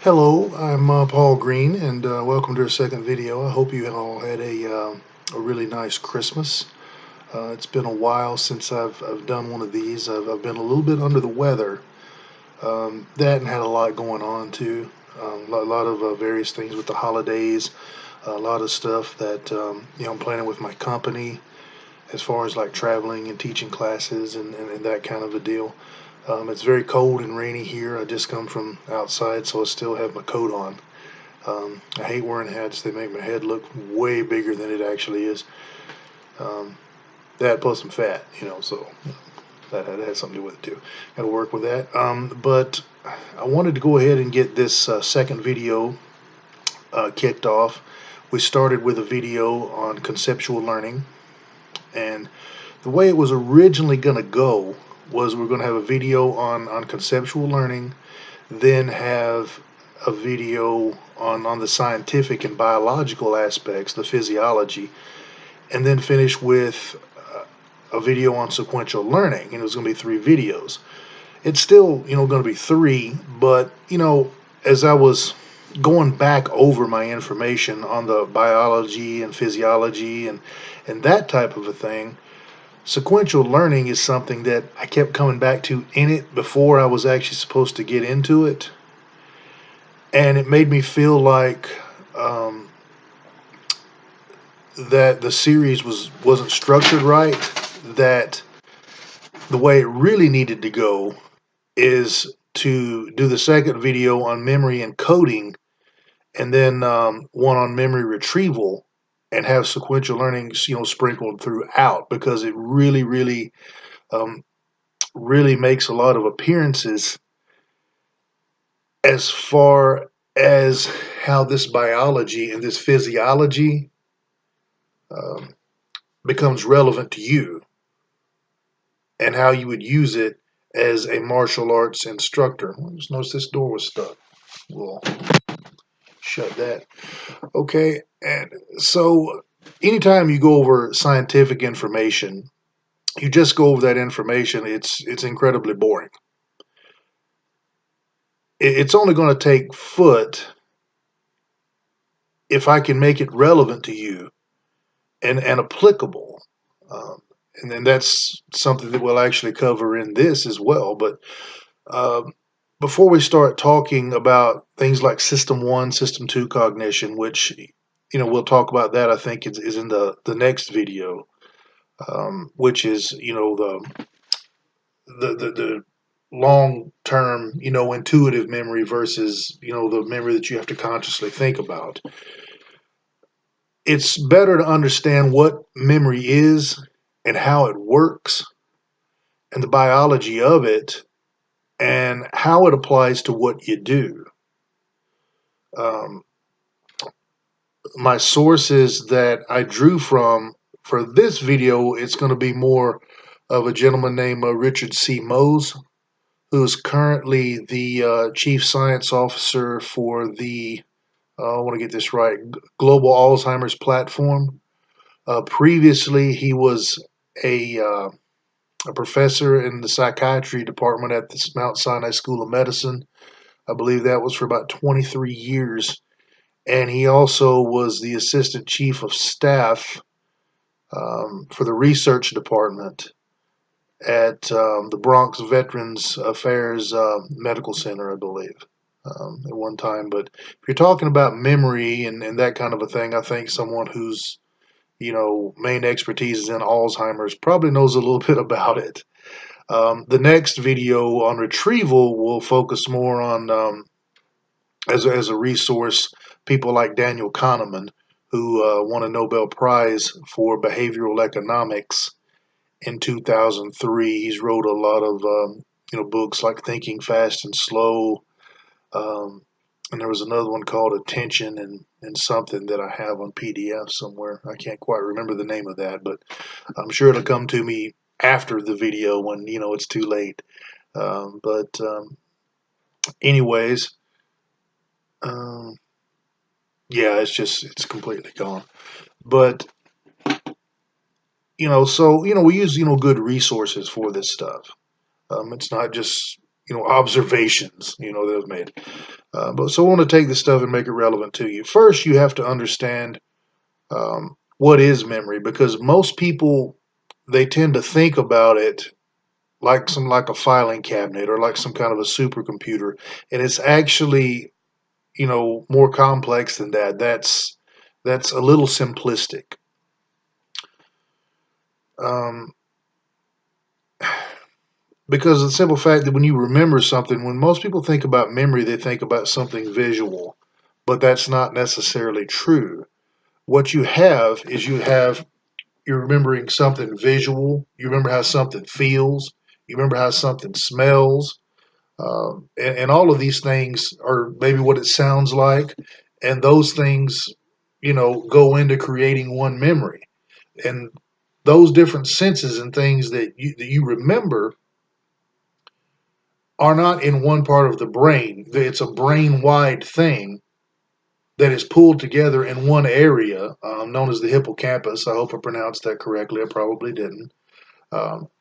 Hello, I'm Paul Green, and welcome to our second video. I hope you all had a really nice Christmas. It's been a while since I've done one of these. I've been a little bit under the weather. That and had a lot going on too. A lot of various things with the holidays. A lot of stuff that I'm planning with my company as far as like traveling and teaching classes and that kind of a deal. It's very cold and rainy here. I just come from outside, so I still have my coat on. I hate wearing hats. They make my head look way bigger than it actually is. Um, that plus I'm fat, so that has something to do with it too. Got to work with that. But I wanted to go ahead and get this second video kicked off. We started with a video on conceptual learning, and the way it was originally going to go was we're going to have a video on conceptual learning, then have a video on the scientific and biological aspects, the physiology, and then finish with a video on sequential learning. And it was going to be three videos. It's still, going to be three, but, as I was going back over my information on the biology and physiology and that type of a thing, sequential learning is something that I kept coming back to in it before I was actually supposed to get into it. And it made me feel like that the series wasn't structured right. That the way it really needed to go is to do the second video on memory encoding, and then one on memory retrieval, and have sequential learning, sprinkled throughout, because it um, really makes a lot of appearances as far as how this biology and this physiology um, becomes relevant to you, and how you would use it as a martial arts instructor. I just noticed this door was stuck. We'll shut that. Okay, and so anytime you go over scientific information, you just go over that information. It's incredibly boring. It's only going to take foot if I can make it relevant to you and applicable. Um, and then that's something that we'll actually cover in this as well. But um, before we start talking about things like System 1, System 2 cognition, which, we'll talk about that, I think is in the next video, which is, the long term, intuitive memory versus, the memory that you have to consciously think about. It's better to understand what memory is and how it works and the biology of it and how it applies to what you do. Um, my sources that I drew from for this video, it's going to be more of a gentleman named Richard C. Mose, who's currently the chief science officer for the, I want to get this right, Global Alzheimer's Platform. Previously, he was a professor in the psychiatry department at the Mount Sinai School of Medicine. I believe that was for about 23 years. And he also was the assistant chief of staff for the research department at the Bronx Veterans Affairs Medical Center, I believe, at one time. But if you're talking about memory and that kind of a thing, I think someone whose main expertise is in Alzheimer's probably knows a little bit about it. The next video on retrieval will focus more on, as a resource, people like Daniel Kahneman, who won a Nobel Prize for behavioral economics in 2003. He's wrote a lot of books like Thinking Fast and Slow, um, and there was another one called Attention and something that I have on PDF somewhere. I can't quite remember the name of that, but I'm sure it'll come to me after the video when it's too late. But anyways, um, yeah, it's completely gone. But so we use good resources for this stuff. It's not just observations, that I've made. But so I want to take this stuff and make it relevant to you. First, you have to understand what is memory, because most people, they tend to think about it like a filing cabinet or like some kind of a supercomputer, and it's actually more complex than that. That's a little simplistic. Um, because of the simple fact that when you remember something, when most people think about memory, they think about something visual, but that's not necessarily true. What you have is you're remembering something visual. You remember how something feels. You remember how something smells. And all of these things are maybe what it sounds like. And those things, go into creating one memory. And those different senses and things that you remember are not in one part of the brain. It's a brain wide thing that is pulled together in one area, known as the hippocampus. I hope I pronounced that correctly. I probably didn't.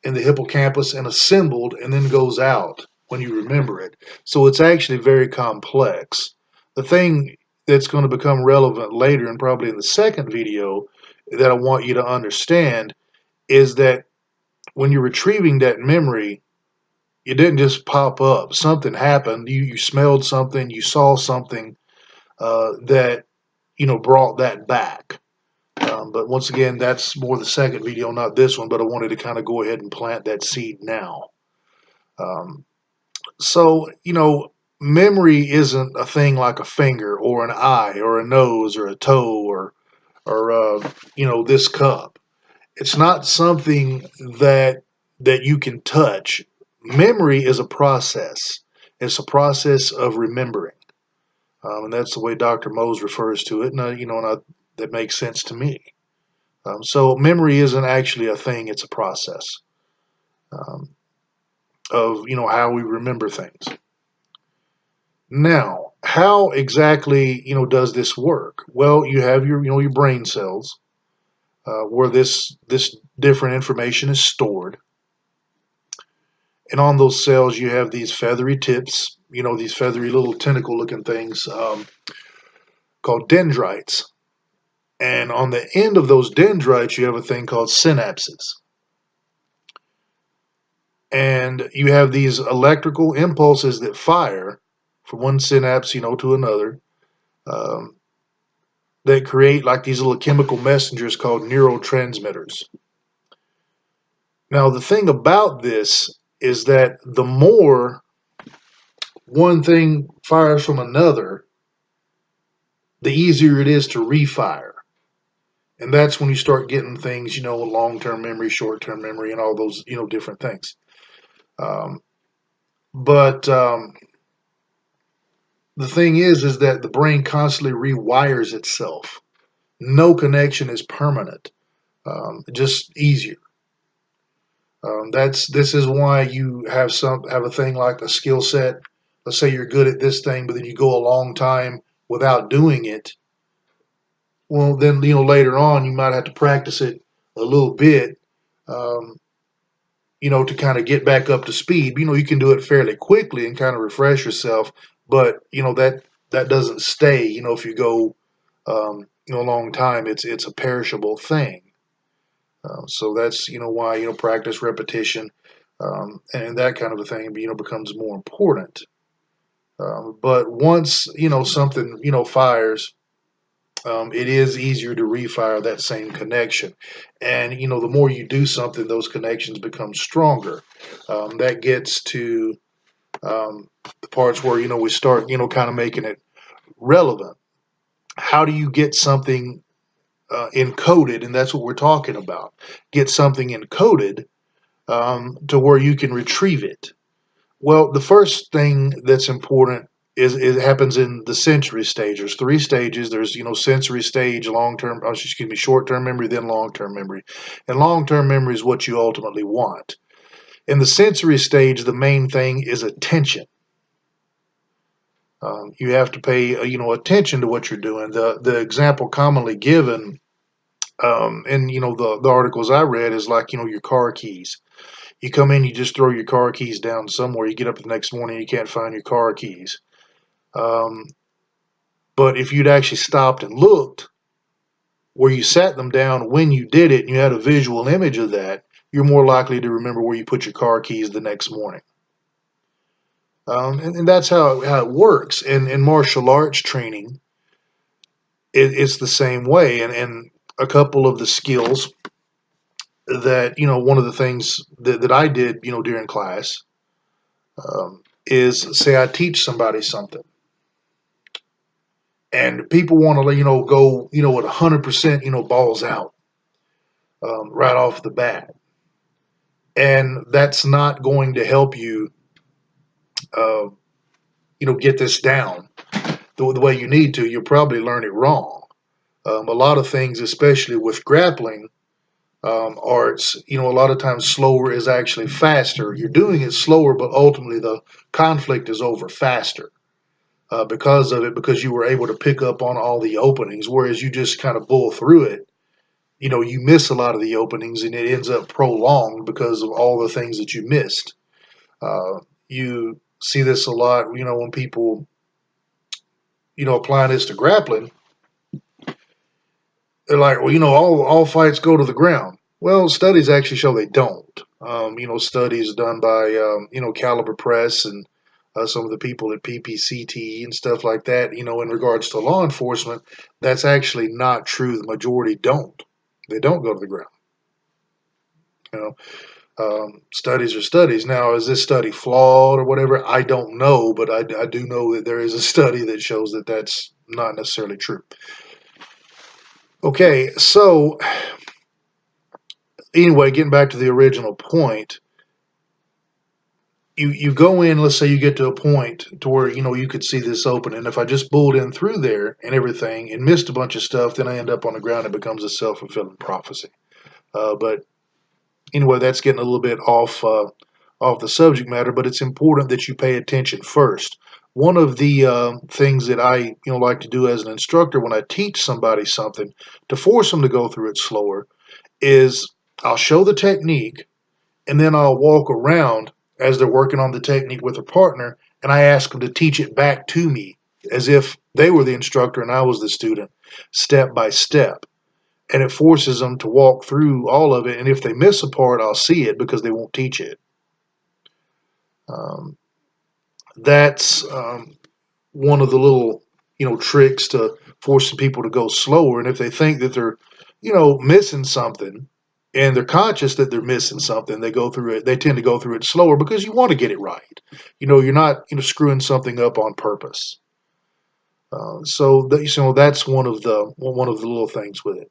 In the hippocampus, and assembled and then goes out when you remember it. So it's actually very complex. The thing that's going to become relevant later, and probably in the second video, that I want you to understand is that when you're retrieving that memory, it didn't just pop up. Something happened. You smelled something, you saw something that brought that back. But once again, that's more the second video, not this one. But I wanted to kind of go ahead and plant that seed now. Um, so memory isn't a thing like a finger or an eye or a nose or a toe or this cup. It's not something that you can touch. Memory is a process. It's a process of remembering, and that's the way Dr. Mose refers to it. And that makes sense to me. So memory isn't actually a thing; it's a process um, of how we remember things. Now, how exactly does this work? Well, you have your brain cells where this different information is stored. And on those cells, you have these feathery tips, these feathery little tentacle looking things called dendrites. And on the end of those dendrites, you have a thing called synapses. And you have these electrical impulses that fire from one synapse, to another, um, that create like these little chemical messengers called neurotransmitters. Now, the thing about this is that the more one thing fires from another, the easier it is to refire. And that's when you start getting things, long-term memory, short-term memory, and all those, different things. Um, but the thing is that the brain constantly rewires itself. No connection is permanent, just easier. This is why you have a thing like a skill set. Let's say you're good at this thing, but then you go a long time without doing it. Well, then later on you might have to practice it a little bit, um, to kind of get back up to speed. You can do it fairly quickly and kind of refresh yourself, but that doesn't stay. If you go a long time, it's a perishable thing. So that's why practice, repetition, and that kind of a thing becomes more important. But once something fires, it is easier to refire that same connection. And the more you do something, those connections become stronger. That gets to the parts where we start kind of making it relevant. How do you get something encoded? And that's what we're talking about. Get something encoded to where you can retrieve it. Well, the first thing that's important is it happens in the sensory stage. There's three stages. There's sensory stage, short term memory, then long term memory, and long term memory is what you ultimately want. In the sensory stage, the main thing is attention. You have to pay attention to what you're doing. The example commonly given in the articles I read is like your car keys. You come in, you just throw your car keys down somewhere. You get up the next morning, you can't find your car keys. Um, but if you'd actually stopped and looked where you sat them down when you did it and you had a visual image of that, you're more likely to remember where you put your car keys the next morning. And that's how it works. And in martial arts training, it's the same way. And a couple of the skills that, one of the things that I did, during class, is say I teach somebody something and people want to, go, at 100%, balls out, right off the bat. And that's not going to help you, uh, get this down the way you need to. You'll probably learn it wrong. A lot of things, especially with grappling arts, a lot of times slower is actually faster. You're doing it slower, but ultimately the conflict is over faster because of it, because you were able to pick up on all the openings, whereas you just kind of bull through it. You miss a lot of the openings and it ends up prolonged because of all the things that you missed. You see this a lot, when people, applying this to grappling. They're like, well, all fights go to the ground. Well, studies actually show they don't. Studies done by, Caliber Press and some of the people at PPCT and stuff like that, in regards to law enforcement, that's actually not true. The majority don't. They don't go to the ground. You know, studies are studies. Now, is this study flawed or whatever? I don't know, but I do know that there is a study that shows that that's not necessarily true. Okay, so anyway, getting back to the original point, you go in, let's say you get to a point to where, you could see this open, and if I just bulled in through there and everything and missed a bunch of stuff, then I end up on the ground. It becomes a self-fulfilling prophecy. But anyway, that's getting a little bit off the subject matter, but it's important that you pay attention first. One of the things that I like to do as an instructor when I teach somebody something to force them to go through it slower is I'll show the technique and then I'll walk around as they're working on the technique with a partner and I ask them to teach it back to me as if they were the instructor and I was the student, step by step. And it forces them to walk through all of it. And if they miss a part, I'll see it because they won't teach it. Um, that's one of the little, tricks to forcing people to go slower. And if they think that they're, missing something, and they're conscious that they're missing something, they go through it. They tend to go through it slower because you want to get it right. You're not, screwing something up on purpose. So that's one of the little things with it.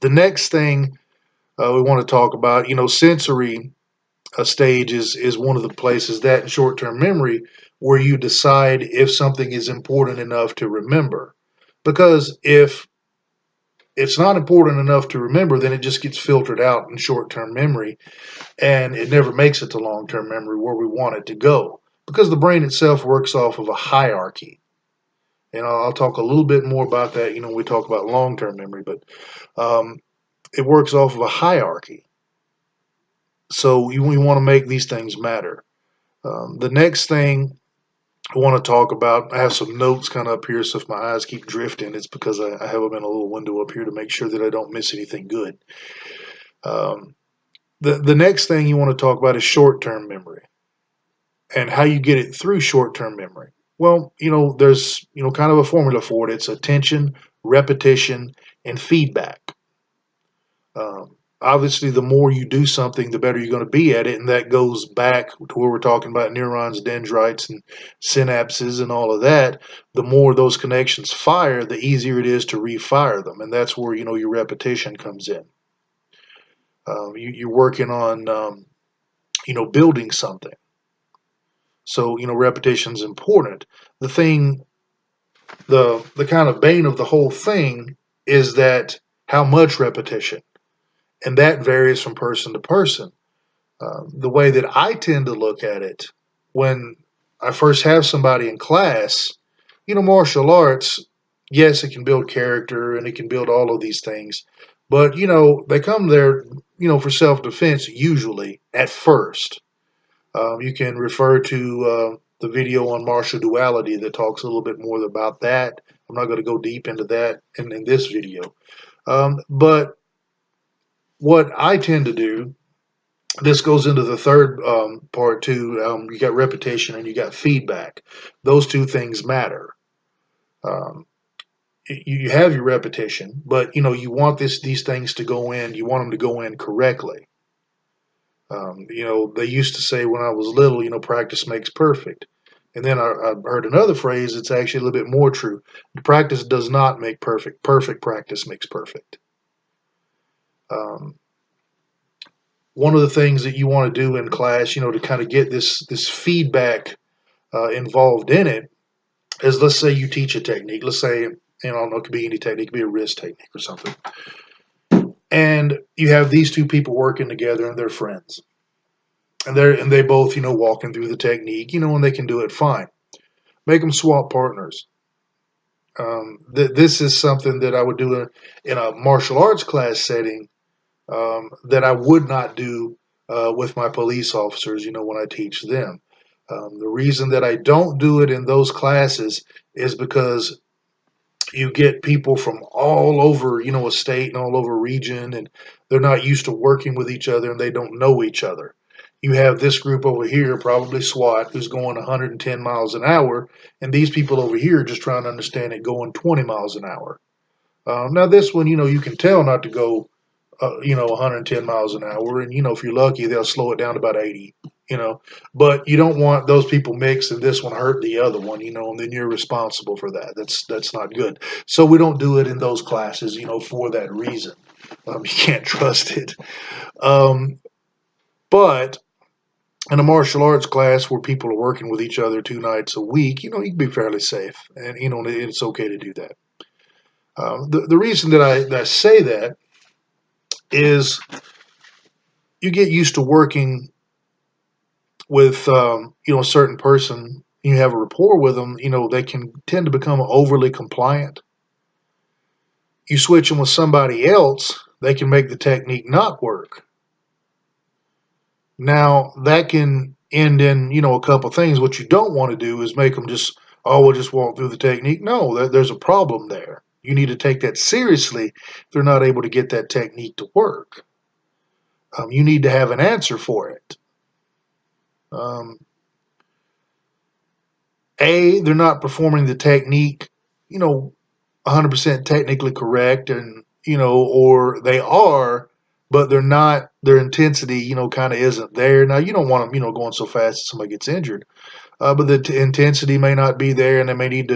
The next thing we want to talk about, sensory stage is one of the places that in short-term memory where you decide if something is important enough to remember. Because if it's not important enough to remember, then it just gets filtered out in short-term memory and it never makes it to long-term memory where we want it to go. Because the brain itself works off of a hierarchy. And I'll talk a little bit more about that, when we talk about long-term memory, but it works off of a hierarchy. So we want to make these things matter. The next thing I want to talk about, I have some notes kind of up here, so if my eyes keep drifting, it's because I have them in a little window up here to make sure that I don't miss anything good. The next thing you want to talk about is short-term memory and how you get it through short-term memory. Well, there's, kind of a formula for it. It's attention, repetition, and feedback. Obviously, the more you do something, the better you're going to be at it, and that goes back to where we're talking about neurons, dendrites, and synapses, and all of that. The more those connections fire, the easier it is to refire them, and that's where your repetition comes in. You're working on building something, so repetition is important. The thing, the kind of bane of the whole thing is that how much repetition, and that varies from person to person. The way that I tend to look at it when I first have somebody in class, martial arts, yes, it can build character and it can build all of these things, But, they come there, for self-defense usually at first. You can refer to the video on martial duality that talks a little bit more about that. I'm not going to go deep into that in this video. But what I tend to do, this goes into the third part too. You got repetition and you got feedback. Those two things matter. Um, you have your repetition, but you want these things to go in. You want them to go in correctly. They used to say when I was little, practice makes perfect. And then I heard another phrase that's actually a little bit more true. Practice does not make perfect. Perfect practice makes perfect. Um, One of the things that you want to do in class, to kind of get this feedback involved in it, is let's say you teach a technique. Let's say, I don't know, it could be any technique, it could be a wrist technique or something. And you have these two people working together and they're friends. And they both, walking through the technique, and they can do it fine. Make them swap partners. This is something that I would do in a martial arts class setting that I would not do with my police officers, when I teach them. The reason that I don't do it in those classes is because you get people from all over, a state and all over a region, and they're not used to working with each other and they don't know each other. You have this group over here, probably SWAT, who's going 110 miles an hour, and these people over here just trying to understand it going 20 miles an hour. Now, this one, you can tell not to go 110 miles an hour. And, if you're lucky, they'll slow it down to about 80, but you don't want those people mixed and this one hurt the other one, and then you're responsible for that. That's not good. So we don't do it in those classes, for that reason. You can't trust it. But in a martial arts class where people are working with each other 2 nights a week, you can be fairly safe, and it's okay to do that. The reason that I say that is you get used to working with a certain person. You have a rapport with them. They can tend to become overly compliant. You switch them with somebody else, they can make the technique not work. Now that can end in a couple things. What you don't want to do is make them just, oh, we'll just walk through the technique. No, there's a problem there. You need to take that seriously if they're not able to get that technique to work. You need to have an answer for it. Um, they're not performing the technique, 100% technically correct, and or they are, but they're not. Their intensity, kind of isn't there. Now you don't want them, going so fast that somebody gets injured, but the intensity may not be there, and they may need to,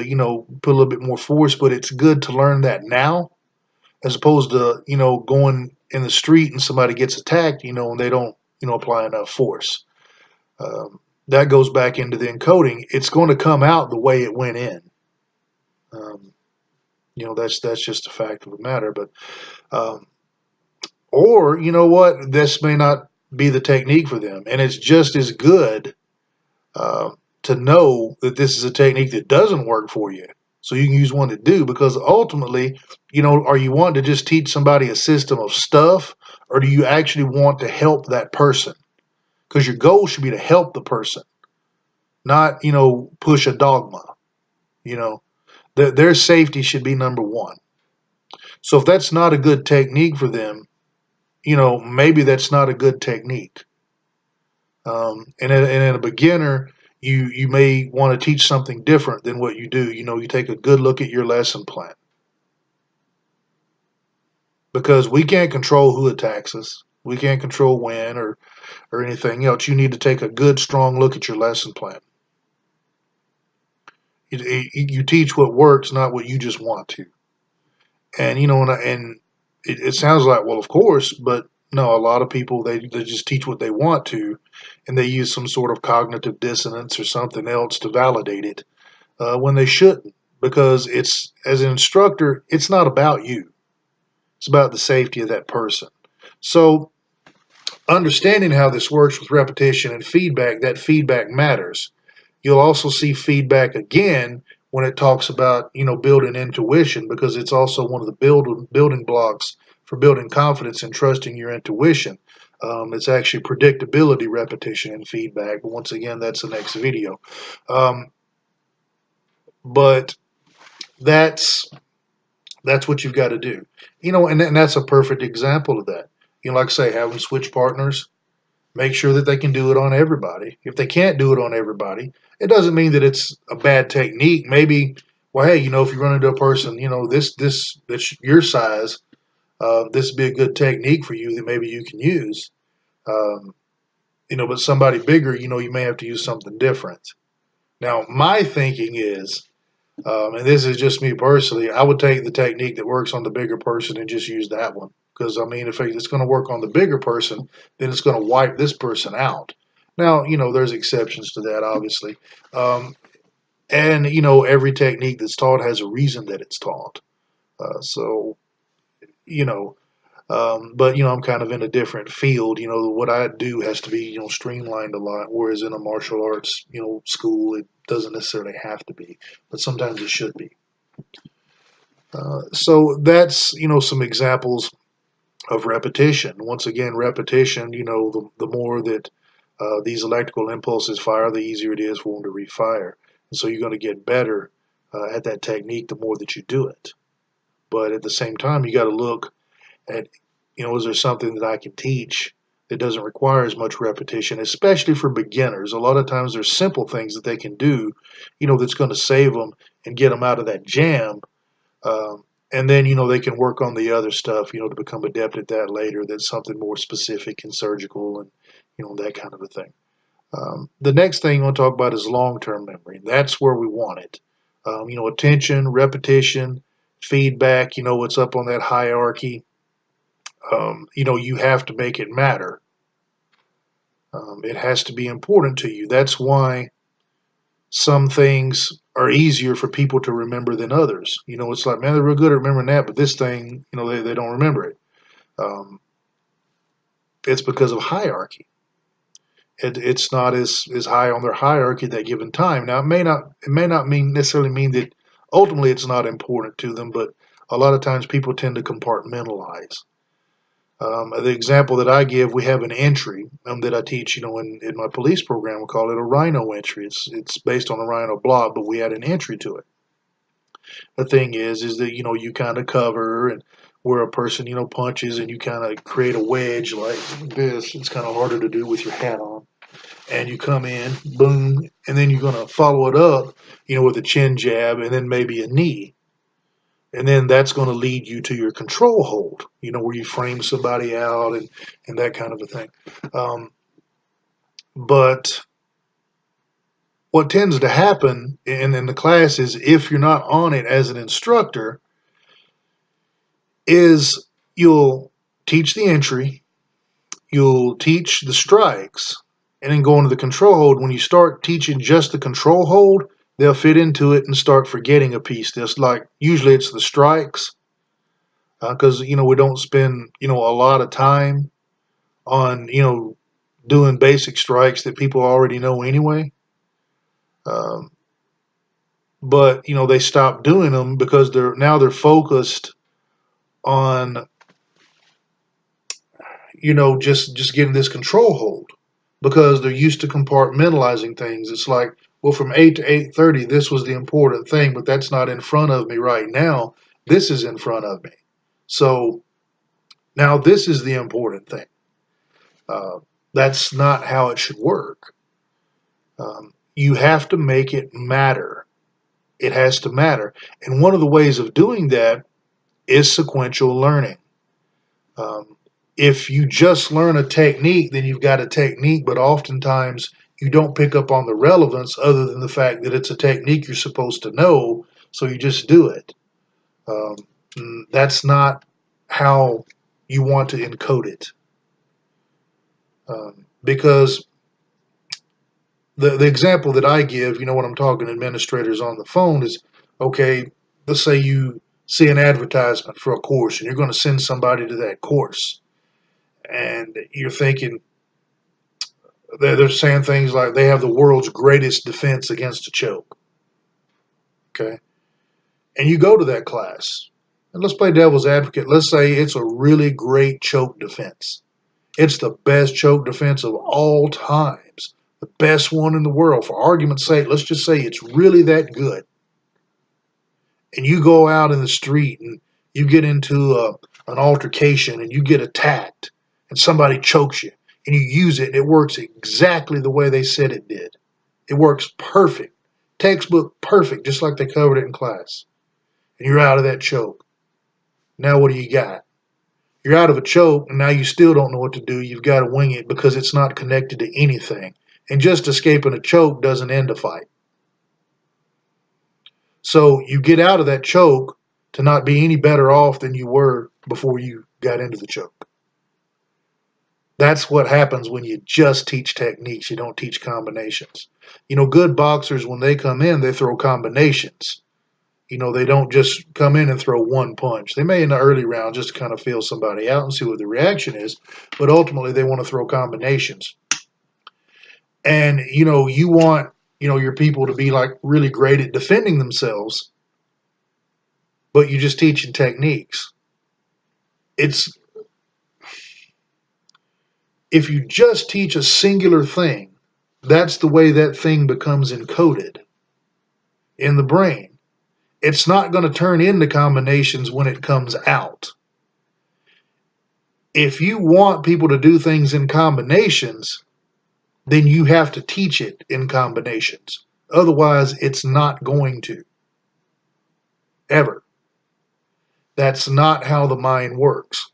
put a little bit more force. But it's good to learn that now, as opposed to going in the street and somebody gets attacked, and they don't, apply enough force. That goes back into the encoding. It's going to come out the way it went in. Um, that's just a fact of the matter. But or what, this may not be the technique for them, and it's just as good uh, to know that this is a technique that doesn't work for you, so you can use one that do. Because ultimately, are you wanting to just teach somebody a system of stuff, or do you actually want to help that person? Because your goal should be to help the person, not push a dogma. You know, their safety should be number one. So if that's not a good technique for them, maybe that's not a good technique. And in a beginner, you may want to teach something different than what you do. You take a good look at your lesson plan, because we can't control who attacks us. We can't control when or anything else. You need to take a good, strong look at your lesson plan. You teach what works, not what you just want to. And it sounds like, well, of course, but no, a lot of people, they just teach what they want to, and they use some sort of cognitive dissonance or something else to validate it when they shouldn't, because it's, as an instructor, it's not about you. It's about the safety of that person. So understanding how this works with repetition and feedback, that feedback matters. You'll also see feedback again when it talks about building intuition, because it's also one of the building blocks for building confidence and trusting your intuition. It's actually predictability, repetition, and feedback. But once again, that's the next video. Um, but that's what you've got to do. And that's a perfect example of that. Like I say, having switch partners, make sure that they can do it on everybody. If they can't do it on everybody, it doesn't mean that it's a bad technique. Maybe, well, hey, if you run into a person, this that's your size, this would be a good technique for you that maybe you can use. Um, but somebody bigger, you may have to use something different. Now, my thinking is, and this is just me personally, I would take the technique that works on the bigger person and just use that one. Because, I mean, if it's going to work on the bigger person, then it's going to wipe this person out. Now, there's exceptions to that, obviously. And, every technique that's taught has a reason that it's taught. So, you know, but I'm kind of in a different field. What I do has to be streamlined a lot, whereas in a martial arts school it doesn't necessarily have to be, but sometimes it should be. So that's some examples of repetition. Once again, repetition. The more that these electrical impulses fire, the easier it is for them to refire, and so you're going to get better at that technique the more that you do it. But at the same time, you got to look at, is there something that I can teach that doesn't require as much repetition, especially for beginners? A lot of times there's simple things that they can do, that's going to save them and get them out of that jam. And then, they can work on the other stuff, to become adept at that later. That's something more specific and surgical and, that kind of a thing. The next thing I want to talk about is long-term memory. That's where we want it. Attention, repetition, feedback, what's up on that hierarchy. You have to make it matter. It has to be important to you. That's why some things are easier for people to remember than others. It's like, man, they're real good at remembering that, but this thing, they don't remember it. It's because of hierarchy. It's not as high on their hierarchy at that given time. Now, it may not necessarily mean that ultimately it's not important to them, but a lot of times people tend to compartmentalize. The example that I give, we have an entry that I teach, in my police program. We call it a rhino entry. It's based on a rhino block, but we add an entry to it. The thing is that you kind of cover, and where a person punches, and you kind of create a wedge like this. It's kind of harder to do with your hat on. And you come in, boom, and then you're gonna follow it up, with a chin jab, and then maybe a knee. And then that's going to lead you to your control hold, where you frame somebody out and that kind of a thing. But what tends to happen in the class is, if you're not on it as an instructor, is you'll teach the entry, you'll teach the strikes, and then go into the control hold. When you start teaching just the control hold, they'll fit into it and start forgetting a piece. That's like, usually it's the strikes, because we don't spend a lot of time on doing basic strikes that people already know anyway. But they stop doing them because they're focused on just getting this control hold, because they're used to compartmentalizing things. It's like, well, from 8 to 8:30 this was the important thing, but that's not in front of me right now. This is in front of me, so now this is the important thing. That's not how it should work. You have to make it matter. It has to matter. And one of the ways of doing that is sequential learning. Um, if you just learn a technique, then you've got a technique, but oftentimes you don't pick up on the relevance other than the fact that it's a technique you're supposed to know, so you just do it. Um, that's not how you want to encode it. Because the example that I give, when I'm talking to administrators on the phone, is, okay, let's say you see an advertisement for a course and you're going to send somebody to that course. And you're thinking, they're saying things like they have the world's greatest defense against a choke. Okay. And you go to that class And let's play devil's advocate. Let's say it's a really great choke defense. It's the best choke defense of all times, the best one in the world. For argument's sake, let's just say it's really that good. And you go out in the street and you get into an altercation and you get attacked and somebody chokes you and you use it and it works exactly the way they said it did. It works perfect, textbook perfect, just like they covered it in class. And you're out of that choke. Now what do you got? You're out of a choke, and now you still don't know what to do. You've got to wing it because it's not connected to anything. And just escaping a choke doesn't end a fight. So you get out of that choke to not be any better off than you were before you got into the choke. That's what happens when you just teach techniques. You don't teach combinations. Good boxers, when they come in, they throw combinations. They don't just come in and throw one punch. They may in the early round just to kind of feel somebody out and see what the reaction is, but ultimately they want to throw combinations. And, you want, your people to be like really great at defending themselves, but you're just teaching techniques. If you just teach a singular thing, that's the way that thing becomes encoded in the brain. It's not going to turn into combinations when it comes out. If you want people to do things in combinations, then you have to teach it in combinations. Otherwise, it's not going to. Ever. That's not how the mind works.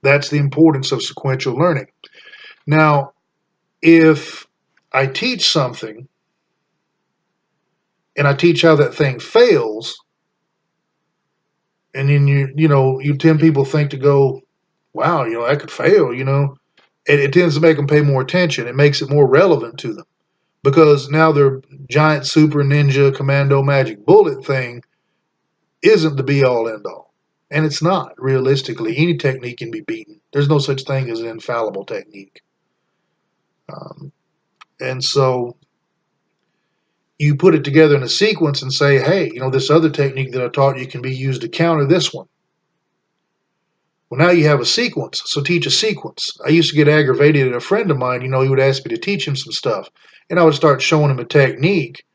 That's the importance of sequential learning. Now, if I teach something and I teach how that thing fails, and then you 10 people think to go, wow, that could fail, it tends to make them pay more attention. It makes it more relevant to them because now their giant super ninja commando magic bullet thing isn't the be all end all. And it's not, realistically. Any technique can be beaten. There's no such thing as an infallible technique. And so you put it together in a sequence and say, hey, this other technique that I taught you can be used to counter this one. Well, now you have a sequence, so teach a sequence. I used to get aggravated at a friend of mine, he would ask me to teach him some stuff. And I would start showing him a technique,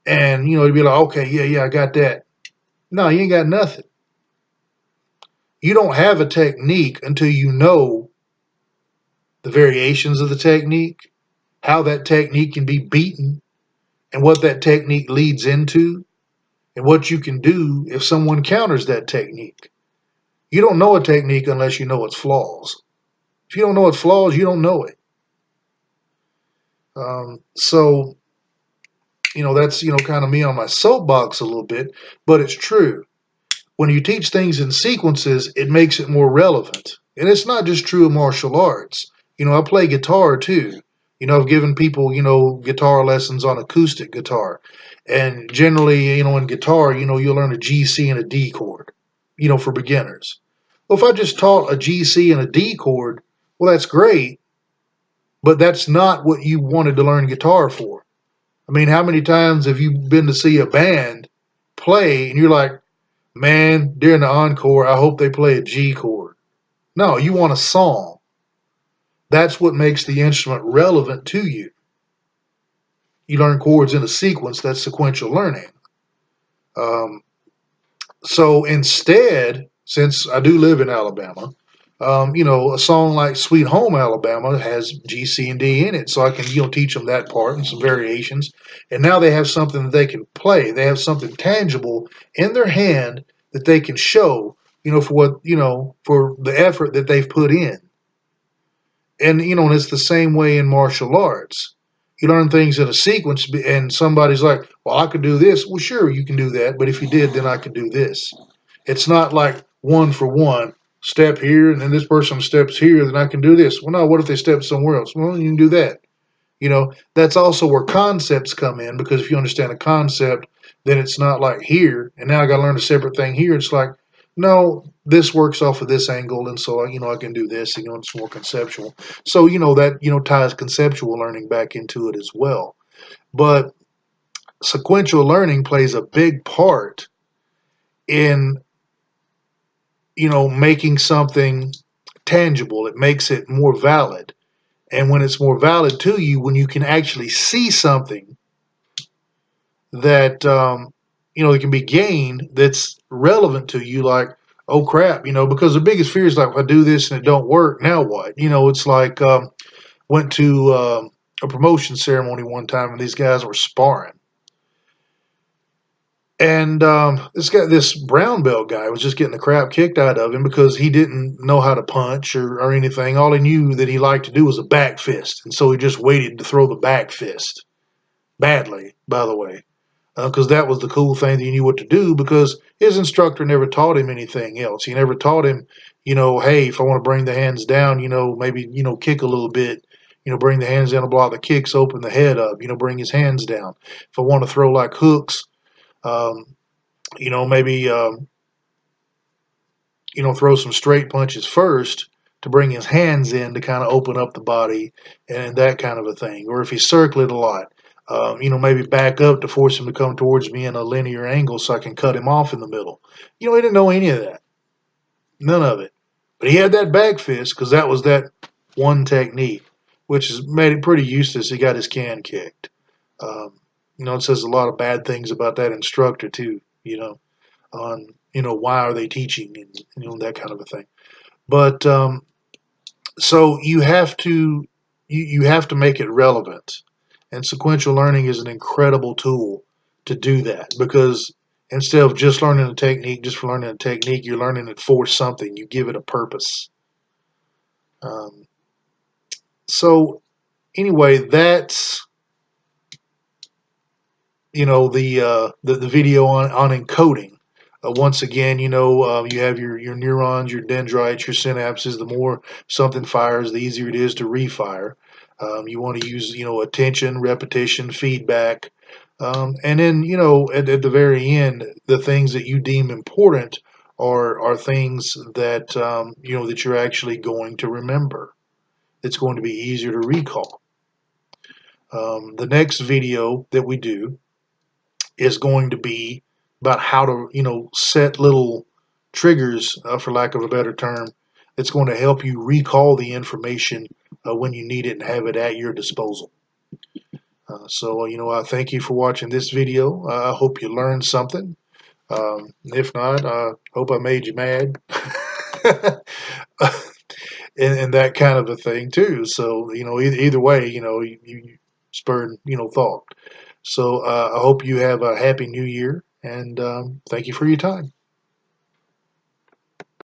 and, he'd be like, okay, yeah, I got that. No, you ain't got nothing. You don't have a technique until you know the variations of the technique, how that technique can be beaten, and what that technique leads into, and what you can do if someone counters that technique. You don't know a technique unless you know its flaws. If you don't know its flaws, you don't know it. So, that's, kind of me on my soapbox a little bit, but it's true. When you teach things in sequences, it makes it more relevant. And it's not just true of martial arts. I play guitar too. I've given people, guitar lessons on acoustic guitar. And generally, in guitar, you'll learn a G, C, and a D chord, for beginners. Well, if I just taught a G, C, and a D chord, well, that's great, but that's not what you wanted to learn guitar for. I mean, how many times have you been to see a band play and you're like, man, during the encore, I hope they play a G chord. No, you want a song. That's what makes the instrument relevant to you. You learn chords in a sequence, that's sequential learning. Um, so instead, since I do live in Alabama, a song like Sweet Home Alabama has G, C, and D in it. So I can, teach them that part and some variations. And now they have something that they can play. They have something tangible in their hand that they can show, for what, for the effort that they've put in. And, and it's the same way in martial arts. You learn things in a sequence, and somebody's like, well, I could do this. Well, sure, you can do that. But if you did, then I could do this. It's not like one for one. Step here, and then this person steps here, then I can do this. Well, no, what if they step somewhere else? Well, you can do that. That's also where concepts come in, because if you understand a concept, then it's not like here, and now I got to learn a separate thing here. It's like, no, this works off of this angle, and so, I can do this, it's more conceptual. So, that, ties conceptual learning back into it as well. But sequential learning plays a big part in making something tangible. It makes it more valid. And when it's more valid to you, when you can actually see something that, that can be gained that's relevant to you, like, oh crap, because the biggest fear is like, if I do this and it don't work, now what? It's like, went to a promotion ceremony one time and these guys were sparring. And this brown belt guy was just getting the crap kicked out of him because he didn't know how to punch or anything. All he knew that he liked to do was a back fist. And so he just waited to throw the back fist. Badly, by the way. Because that was the cool thing that he knew what to do, because his instructor never taught him anything else. He never taught him, hey, if I want to bring the hands down, maybe, kick a little bit, bring the hands down and block the kicks, open the head up, bring his hands down. If I want to throw like hooks, um, maybe, throw some straight punches first to bring his hands in to kind of open up the body and that kind of a thing. Or if he's circling a lot, maybe back up to force him to come towards me in a linear angle so I can cut him off in the middle. He didn't know any of that. None of it. But he had that back fist because that was that one technique, which has made it pretty useless. He got his can kicked. Um, it says a lot of bad things about that instructor too, on, why are they teaching and, that kind of a thing. But so you have to make it relevant, and sequential learning is an incredible tool to do that, because instead of just learning a technique just for learning a technique, you're learning it for something. You give it a purpose. Um, so anyway, that's the video on encoding. Once again, you have your neurons, your dendrites, your synapses. The more something fires, the easier it is to refire. You want to use, attention, repetition, feedback. And then, at the very end, the things that you deem important are things that, that you're actually going to remember. It's going to be easier to recall. The next video that we do is going to be about how to, set little triggers, for lack of a better term, that's going to help you recall the information when you need it and have it at your disposal. So, I thank you for watching this video. I hope you learned something. If not, I hope I made you mad. and that kind of a thing too. So, either way, you spurred, thought. So I hope you have a happy new year, and thank you for your time.